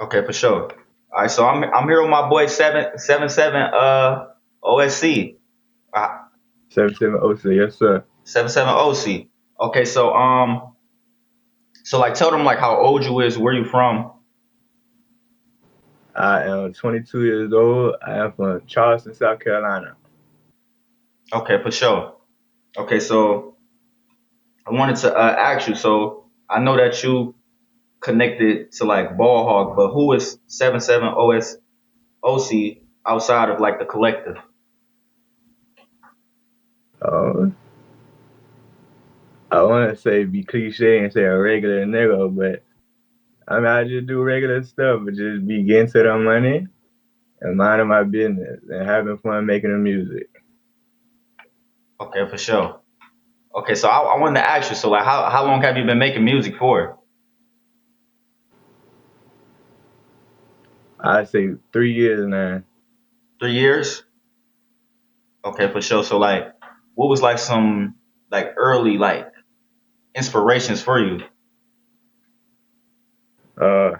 Okay, for sure. All right, so I'm here with my boy 777 OSC. 7706, yes sir. 77 OC. Okay, so like tell them like how old you is, where you from. I am 22 years old. I am from Charleston, South Carolina. Okay, for sure. Okay, so I wanted to ask you. So I know that you connected to like BallHog, but who is 77 OC outside of like the collective? Uh, I want to say be cliche and say a regular nigga, but I mean I just do regular stuff, but just be getting to the money and minding my business and having fun making the music. Okay, for sure. Okay, so I wanted to ask you. So like, how long have you been making music for? I say 3 years now. 3 years. Okay, for sure. So like, what was like some like early like inspirations for you? Uh,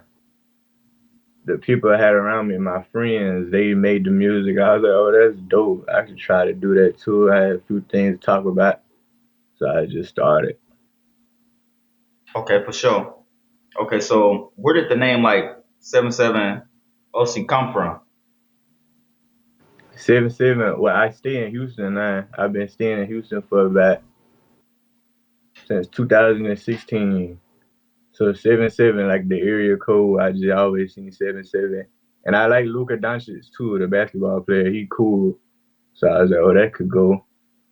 the people I had around me, my friends, they made the music. I was like, oh, that's dope. I could try to do that too. I had a few things to talk about, so I just started. Okay, for sure. Okay, so where did the name like 77 OC come from? 7-7. Well, I stay in Houston now. I've been staying in Houston for about since 2016. So 7-7, like the area code, I just always seen 7-7. And I like Luka Doncic too, the basketball player. He cool. So I was like, oh, that could go.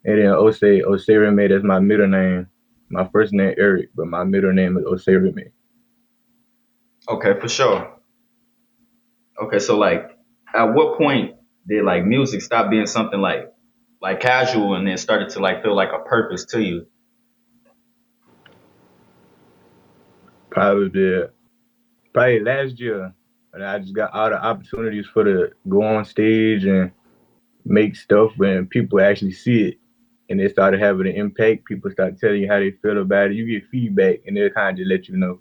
And then Osei that's my middle name. My first name Eric, but my middle name is Osei. Okay, for sure. Okay, so like, at what point did like music stop being something like casual and then started to like feel like a purpose to you? Probably probably last year. And I just got all the opportunities for to go on stage and make stuff when people actually see it and they started having an impact. People start telling you how they feel about it. You get feedback and they'll kind of just let you know.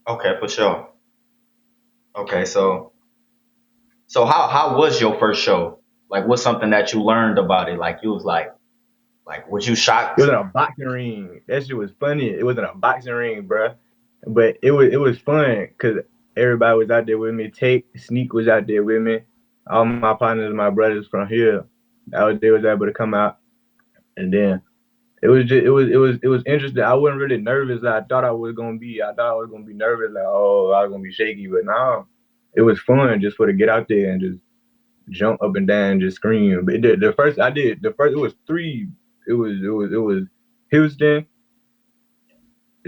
Okay, for sure. Okay, so how was your first show? Like, what's something that you learned about it? Like, you was like, was you It shocked? was in a boxing ring. That shit was funny. It was in a boxing ring, bruh. But it was fun because everybody was out there with me. Take Sneak was out there with me. All my partners, my brothers from here, they was able to come out, and then it was interesting. I wasn't really nervous like I thought I was gonna be. I thought I was gonna be nervous, like oh I was gonna be shaky, but no, it was fun just for to get out there and just jump up and down, and just scream. But the first I did the first it was three. It was Houston,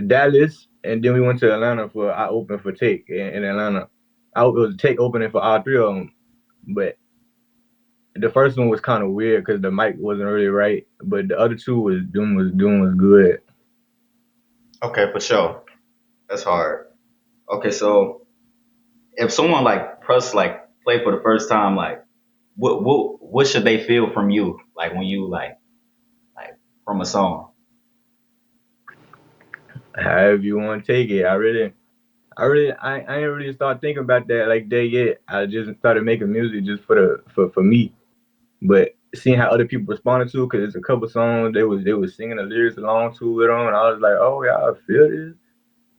Dallas, and then we went to Atlanta for I opened for Take in Atlanta. It was Take opening for all three of them, but the first one was kind of weird because the mic wasn't really right, but the other two was good. Okay, for sure. That's hard. Okay, so if someone like press like play for the first time, like what should they feel from you? Like when you like from a song. However you want to take it. I ain't really start thinking about that like that yet. I just started making music just for me. But seeing how other people responded to, because it's a couple songs they was singing the lyrics along to it on, I was like, oh yeah, I feel this.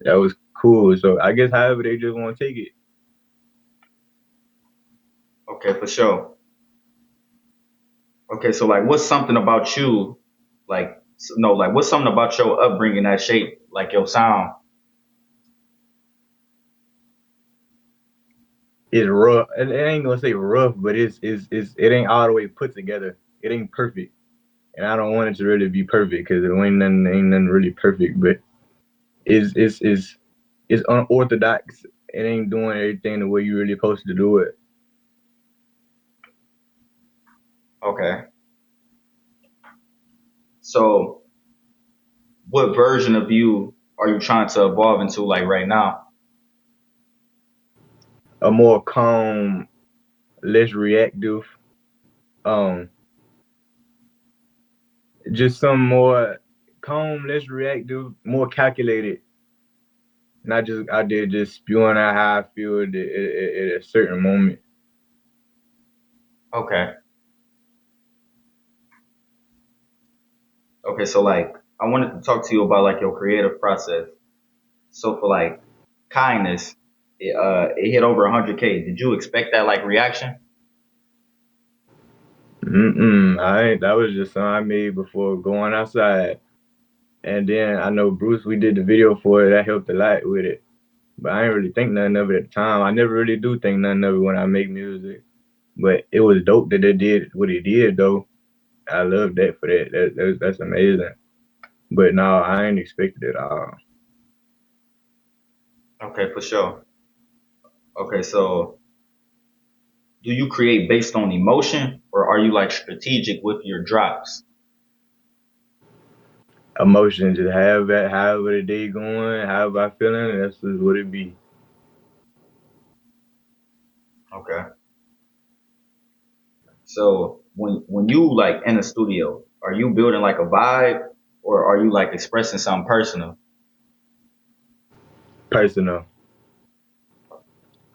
That was cool. So I guess however they just want to take it. Okay, for sure. Okay, so like what's something about you, like no, like what's something about your upbringing that shaped like your sound? It's rough. I ain't gonna say rough, but it ain't all the way put together. It ain't perfect, and I don't want it to really be perfect because it ain't nothing really perfect. But it's unorthodox. It ain't doing everything the way you really supposed to do it. Okay. So what version of you are you trying to evolve into like right now? A more calm, less reactive, um, just some more calm, less reactive, more calculated and I just out there just spewing out how I feel at a certain moment. Okay. Okay. So like, I wanted to talk to you about like your creative process. So for like kindness, it hit over 100K. Did you expect that like reaction? I ain't. That was just something I made before going outside. And then I know Bruce, we did the video for it. That helped a lot with it. But I didn't really think nothing of it at the time. I never really do think nothing of it when I make music. But it was dope that it did what it did, though. I love that for that. That's amazing. But no, I ain't expected it all. Okay, for sure. Okay, so do you create based on emotion or are you like strategic with your drops? Emotion, just have that, however the day going, however I feeling, that's just what it be. Okay. So when you like in the studio, are you building like a vibe or are you like expressing something personal? Personal.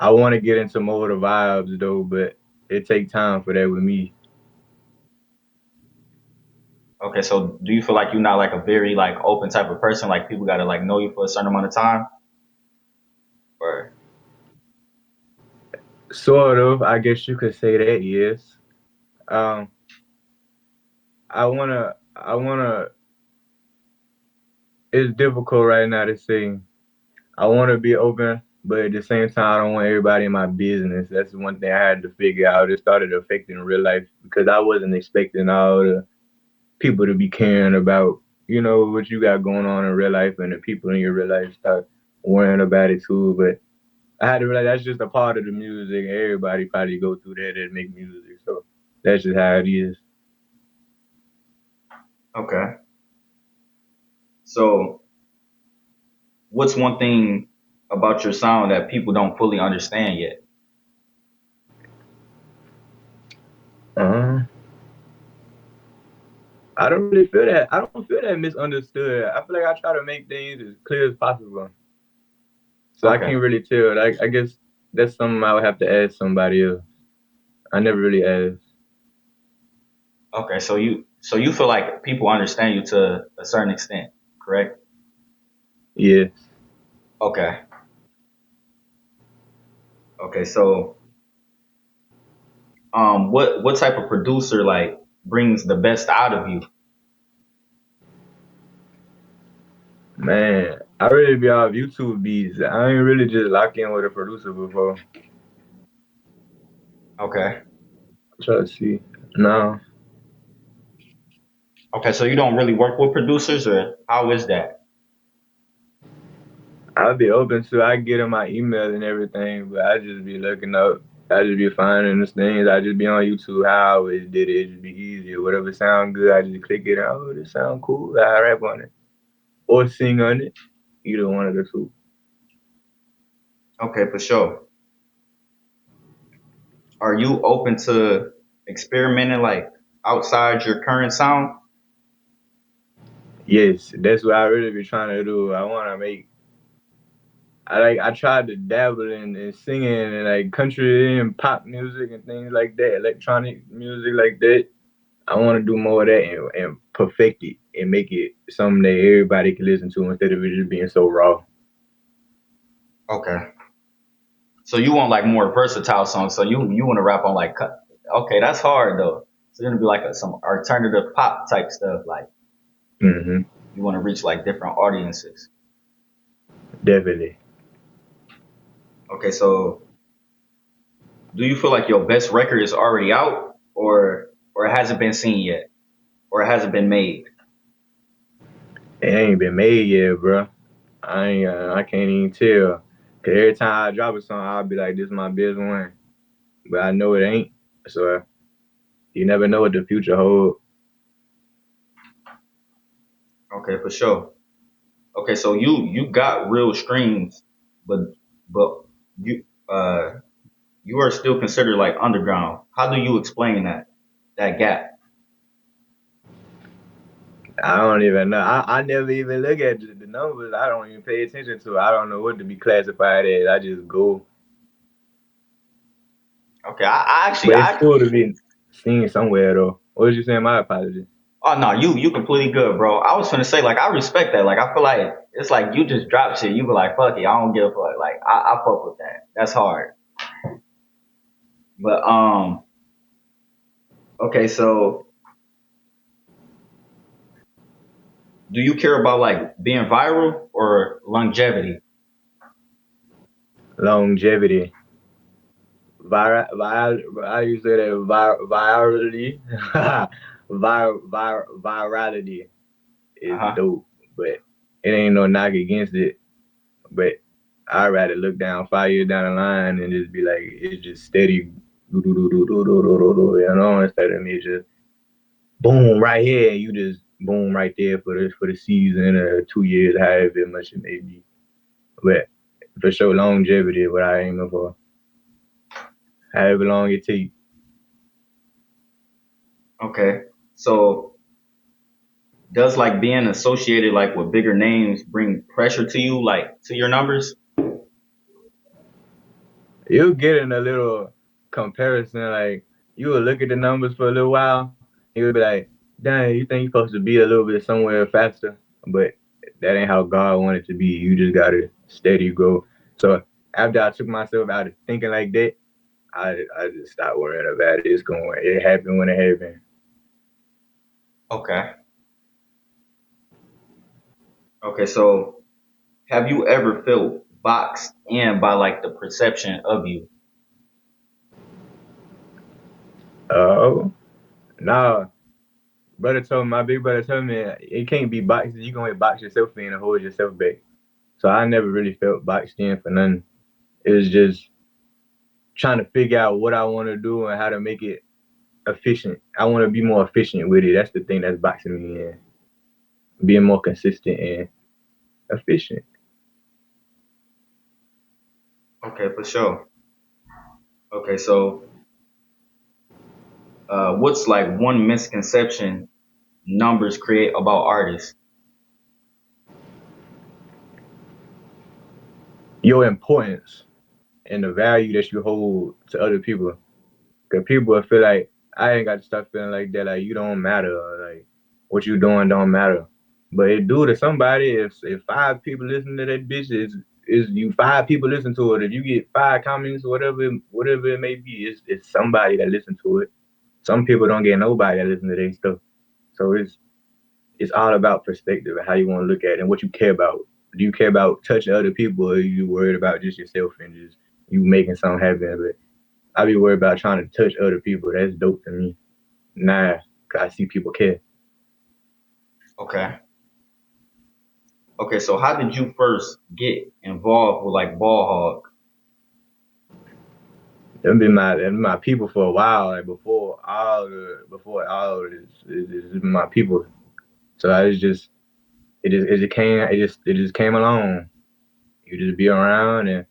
I want to get into more of the vibes though, but it take time for that with me. Okay, so do you feel like you're not like a very like open type of person? Like people gotta like know you for a certain amount of time? Or Sort of, I guess you could say that. Yes. Um, I wanna. It's difficult right now to say. I want to be open, but at the same time, I don't want everybody in my business. That's one thing I had to figure out. It started affecting real life because I wasn't expecting all the people to be caring about, what you got going on in real life, and the people in your real life start worrying about it too. But I had to realize that's just a part of the music. Everybody probably go through that make music, so that's just how it is. okay. So what's one thing about your sound that people don't fully understand yet? Uh, I don't really feel that. I don't feel that misunderstood. I feel like I try to make things as clear as possible. So I Okay. can't really tell. I guess that's something I would have to ask somebody else. I never really asked. Okay. So you feel like people understand you to a certain extent, correct? Yes. Okay. Okay. So what type of producer like brings the best out of you? Man, I really be off YouTube beats. I ain't really just lock in with a producer before. Okay. Try to see. No, Okay. So you don't really work with producers or how is that? I'll be open to. I get in my email and everything, but I just be looking up. I just be finding the things. I just be on YouTube. How I always did it. It just be easier. Whatever sound good, I just click it. Oh, this sound cool. I rap on it or sing on it. Either one of the two. Okay, for sure. Are you open to experimenting like outside your current sound? Yes, that's what I really be trying to do. I want to make. I tried to dabble in singing and like country and pop music and things like that, electronic music like that. I want to do more of that and perfect it and make it something that everybody can listen to instead of it just being so raw. Okay. So you want like more versatile songs. So you want to rap on like okay, that's hard though. So you're gonna be like some alternative pop type stuff. Like Hmm. you want to reach like different audiences. Definitely. Okay, so do you feel like your best record is already out, or it hasn't been seen yet, or it hasn't been made? It ain't been made yet, bro. I can't even tell. Cause every time I drop a song, I'll be like, "This is my best one," but I know it ain't. So you never know what the future holds. Okay, for sure. Okay, so you got real streams, but but you you are still considered like underground. How do you explain that gap? I don't even know. I never even look at the numbers. I don't even pay attention to it. I don't know what to be classified as. I just go. Okay, I actually, But it's I cool to be seen somewhere though. What was you saying? My apologies. oh no, you completely good, bro. I was gonna say like I respect that. Like I feel like it's like you just drop shit. You be like fuck it, I don't give a fuck. Like I fuck with that. That's hard. But okay, so do you care about like being viral or longevity? Longevity. I use that virality. Virality Uh is huh. dope, but it ain't no knock against it. But I'd rather look down 5 years down the line and just be like, it's just steady, do do do do do do do do do, you know, instead of me just boom right here, you just boom right there for the season or 2 years, however much it may be. But for sure, longevity is what I aim for. However long it takes. Okay. So does like being associated like with bigger names bring pressure to you, like to your numbers? You'll get in a little comparison. Like you will look at the numbers for a little while, you'll be like, "Dang, you think you're supposed to be a little bit somewhere faster?" But that ain't how God wanted it to be. You just gotta steady grow. So after I took myself out of thinking like that, I just stopped worrying about it. It's going. It happened when it happened. Okay. Okay. So have you ever felt boxed in by like the perception of you? Oh, nah. Brother told me, my big brother told me it can't be boxed. You gonna box yourself in and hold yourself back. So I never really felt boxed in for nothing. It was just trying to figure out what I want to do and how to make it efficient. I want to be more efficient with it. That's the thing that's boxing me in. Being more consistent and efficient. Okay, for sure. Okay, so what's like one misconception numbers create about artists? Your importance and the value that you hold to other people. Because people will feel like I ain't got to start feeling like that. Like you don't matter. Or like what you doing don't matter. But it do to somebody. If 5 people listen to that bitch, is you 5 people listen to it. If you get 5 comments, whatever it may be, it's somebody that listen to it. Some people don't get nobody that listen to their stuff. So it's all about perspective and how you want to look at it and what you care about. Do you care about touching other people, or are you worried about just yourself and just you making something happen? But I be worried about trying to touch other people. That's dope to me. Nah, 'cause I see people care. Okay. Okay, so how did you first get involved with like ball hog? Them been my people for a while. Like before all of this, it's been my people. So I was just it just came along. You just be around and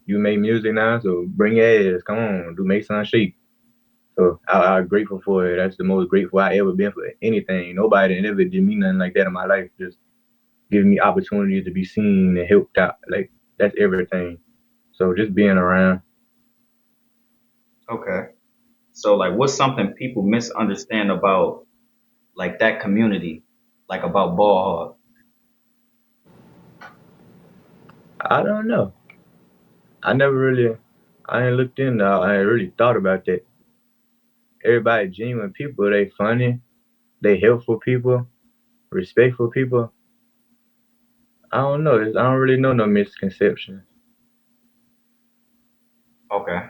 you make music now. So bring your ass, come on, do make some shake. So I'm grateful for it. That's the most grateful I ever been for anything. Nobody never did me nothing like that in my life. Just giving me opportunities to be seen and helped out. Like that's everything. So just being around. Okay. So like what's something people misunderstand about like that community, like about ball hog? I don't know. I never really, I ain't looked in. I ain't really thought about that. Everybody genuine people. They funny. They helpful people. Respectful people. I don't know. I don't really know no misconceptions. Okay.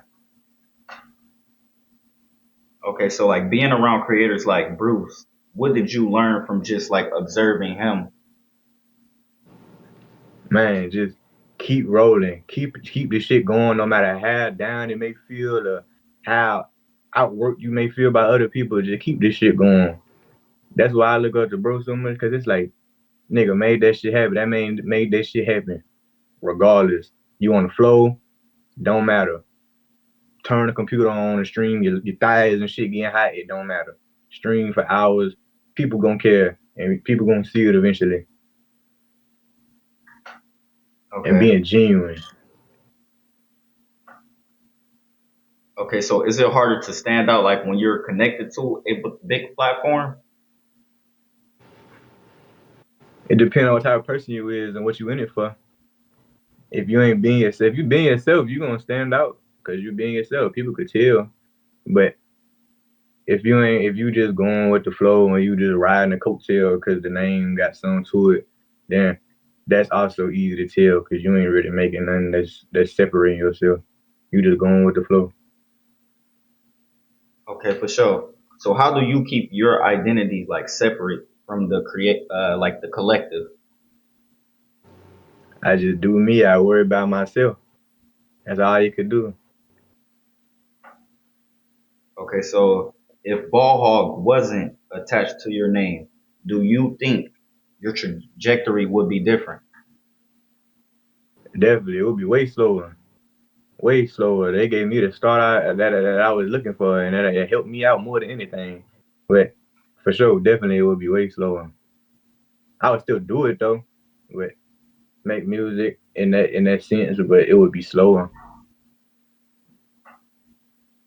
Okay, so like being around creators like Bruce, what did you learn from just like observing him? Man, just keep rolling. Keep the shit going no matter how down it may feel or how outworked you may feel by other people. Just keep this shit going. That's why I look up to bro so much because it's like, nigga made that shit happen. That man made that shit happen. Regardless. You on the flow, don't matter. Turn the computer on and stream your thighs and shit getting hot, it don't matter. Stream for hours, people gonna care. and people gonna see it eventually. And Okay. being genuine, Okay. So is it harder to stand out like when you're connected to a big platform? it depends on what type of person you is and what you in it for. If you ain't being yourself, if you being yourself, you gonna stand out because you being yourself. People could tell. But if you just going with the flow and you just riding the coattail because the name got something to it, then that's also easy to tell because you ain't really making nothing that's separating yourself. You just going with the flow. Okay, for sure. So how do you keep your identity like separate from the like the collective? I just do me. I worry about myself. That's all you could do. Okay, so if BallHog wasn't attached to your name, do you think your trajectory would be different? Definitely, it would be way slower. Way slower. They gave me the start that I was looking for, and that it helped me out more than anything. But for sure, definitely, it would be way slower. I would still do it though, but make music in that sense, but it would be slower.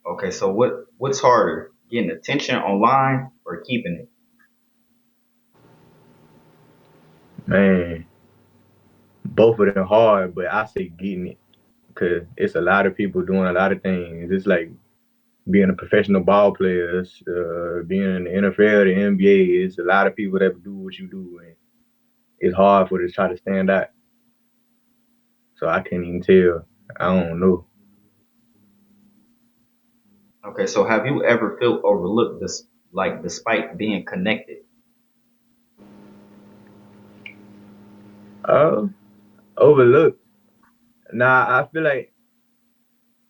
Okay, so what's harder, getting attention online or keeping it? Man, both of them hard, but I say getting it because it's a lot of people doing a lot of things. It's like being a professional ball player, being in the NFL, the NBA. It's a lot of people that do what you do, and it's hard for it to try to stand out. So I can't even tell. I don't know. Okay, so have you ever felt overlooked this like despite being connected? Uh, Overlooked. Nah, I feel like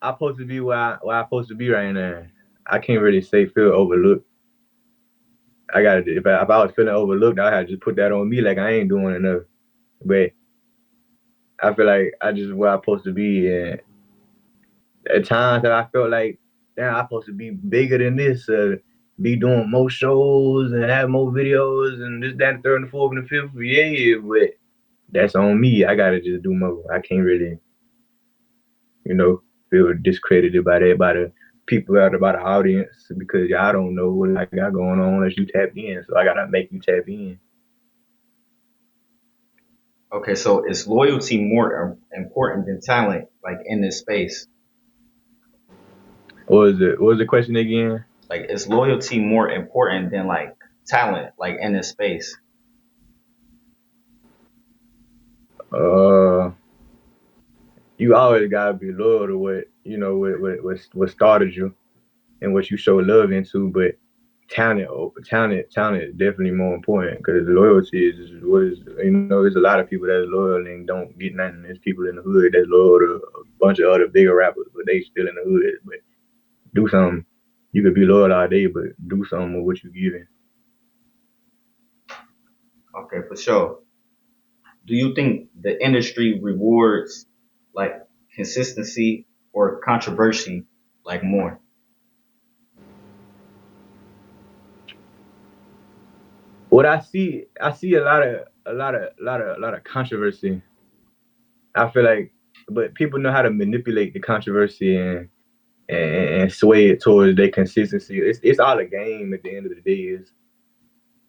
I'm supposed to be where I'm supposed to be right now. I can't really say feel overlooked. I got to if I was feeling overlooked, I had to just put that on me like I ain't doing enough. But I feel like I just where I'm supposed to be, and at times that I felt like, damn, I'm supposed to be bigger than this, be doing more shows and have more videos and this, that, and the third, and the fourth, and the fifth. Yeah, but that's on me. I gotta just do more. I can't really, you know, feel discredited by that, by the people out by the audience because y'all don't know what I got going on unless you tap in. So I gotta make you tap in. Okay, so is loyalty more important than talent like in this space? What was the question again? Like is loyalty more important than like talent like in this space? Uh, you always gotta be loyal to what you know what started you and what you show love into, but talent is definitely more important because loyalty is what is you know. There's a lot of people that's loyal and don't get nothing. There's people in the hood that's loyal to a bunch of other bigger rappers, but they still in the hood. But do something. You could be loyal all day, but do something with what you're giving. Okay, for sure. Do you think the industry rewards like consistency or controversy like more? What I see a lot of controversy. I feel like, but people know how to manipulate the controversy and sway it towards their consistency. It's all a game at the end of the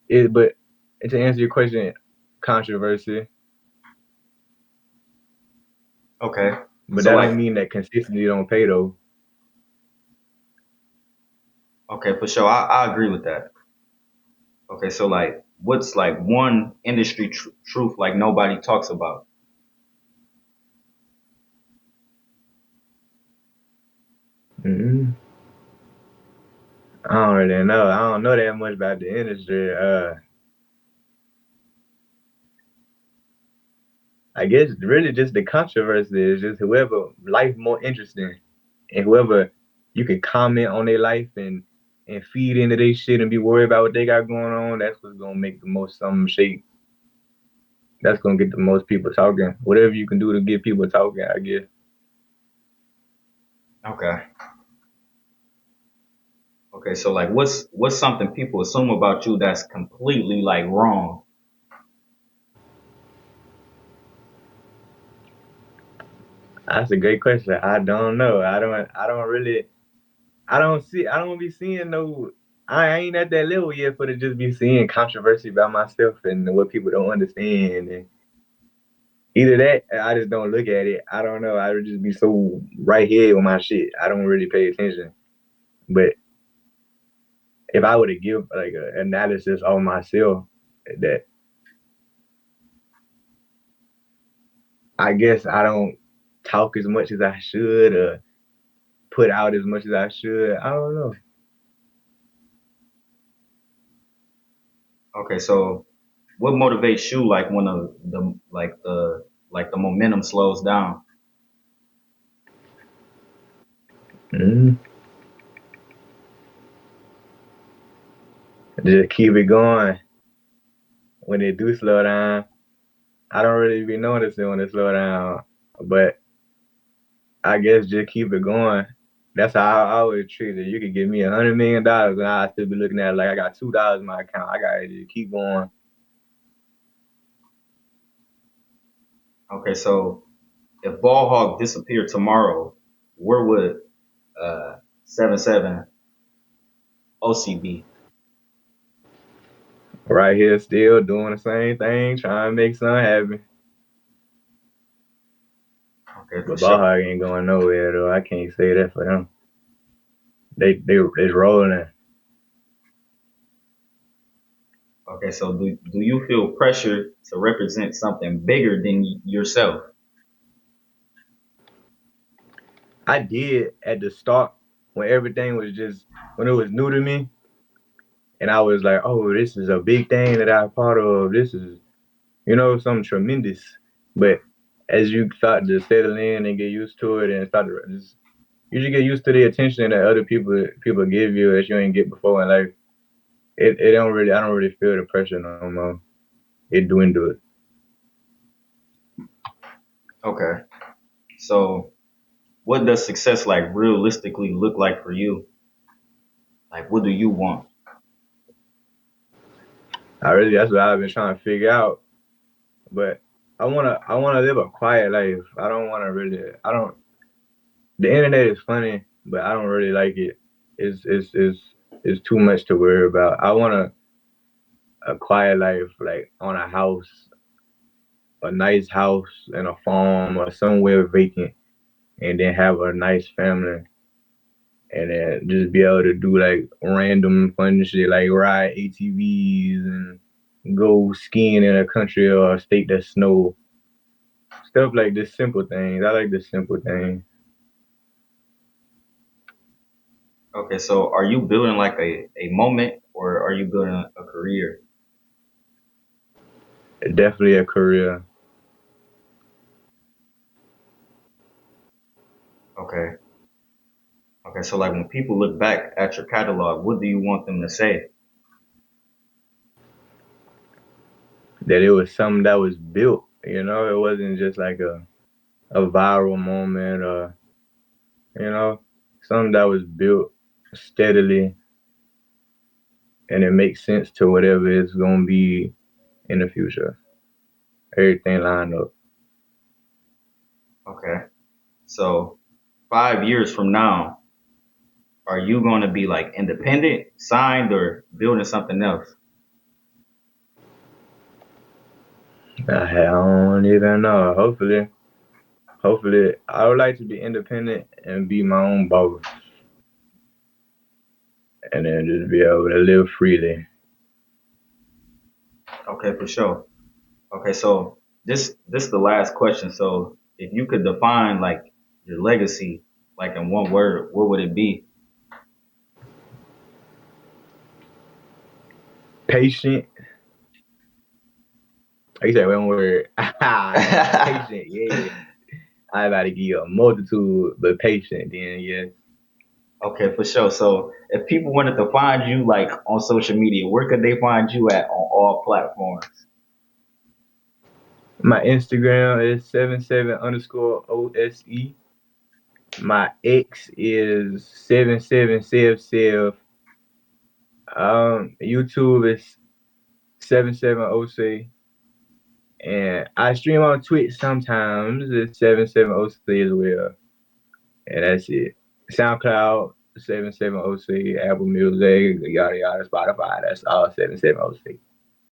day. But to answer your question, controversy, Okay. but So that don't like mean that consistency don't pay though. okay, for sure. I agree with that. Okay, so like what's like one industry truth like nobody talks about? Mm-hmm. I don't really know. I don't know that much about the industry. I guess really just the controversy is just whoever life more interesting and whoever you can comment on their life and feed into their shit and be worried about what they got going on. That's what's gonna make the most some shape. That's gonna get the most people talking. Whatever you can do to get people talking, I guess. Okay. Okay, so like what's something people assume about you that's completely like wrong? That's a great question. I don't know. I don't really I don't be seeing no I ain't at that level yet for to just be seeing controversy about myself and what people don't understand. And either that, I just don't look at it. I don't know. I would just be so right here with my shit. I don't really pay attention. But if I were to give like an analysis on myself, that I guess I don't talk as much as I should or put out as much as I should. I don't know. Okay, so what motivates you like when the momentum slows down? Mm. Just keep it going when it do slow down. I don't really be noticing when it slow down, but I guess just keep it going. That's how I always treat it. You could give me $100 million and I still be looking at it like I got $2 in my account. I gotta just keep going. Okay, so if BallHog disappeared tomorrow, where would 77 OCB? Right here, still doing the same thing, trying to make something happen. Okay, for But sure. BallHog ain't going nowhere though. I can't say that for them. They rolling. Okay, so do you feel pressure to represent something bigger than yourself? I did at the start when everything was just when it was new to me, and I was like, "Oh, this is a big thing that I'm part of. This is something tremendous." But as you start to settle in and get used to it, and start to just you just get used to the attention that other people give you that you ain't get before in life. It don't really I don't really feel the pressure no more. It dwindled. Okay, so what does success like realistically look like for you? Like, what do you want? I really that's what I've been trying to figure out. But I wanna live a quiet life. I don't wanna really I don't the internet is funny, but I don't really like it. It's too much to worry about. I want a quiet life, like on a house, a nice house and a farm or somewhere vacant, and then have a nice family, and then just be able to do like random fun shit, like ride ATVs and go skiing in a country or a state that snow. Stuff like this, simple things. I like the simple things. Okay, so are you building like a moment or are you building a career? Definitely a career. Okay. Okay, so like when people look back at your catalog, what do you want them to say? That it was something that was built. It wasn't just like a viral moment or you know something that was built steadily, and it makes sense to whatever it's gonna be in the future. Everything lined up. Okay. So 5 years from now, are you going to be like independent, signed, or building something else? I don't even know. Hopefully, I would like to be independent and be my own boss, and then just be able to live freely. Okay, for sure. Okay, so this is the last question. So if you could define like your legacy, like in one word, what would it be? Patient. Like you said one word. Patient. Yeah. I about to give you a multitude, but patient. Then yeah. Okay, for sure. So if people wanted to find you like on social media, where could they find you at on all platforms? My Instagram is 77_OSE. My X is 77 Sev Sev. YouTube is 77OC, and I stream on Twitch sometimes. It's 77OC as well, and that's it. SoundCloud 77OC, Apple Music, yada yada, Spotify. That's all 77OC.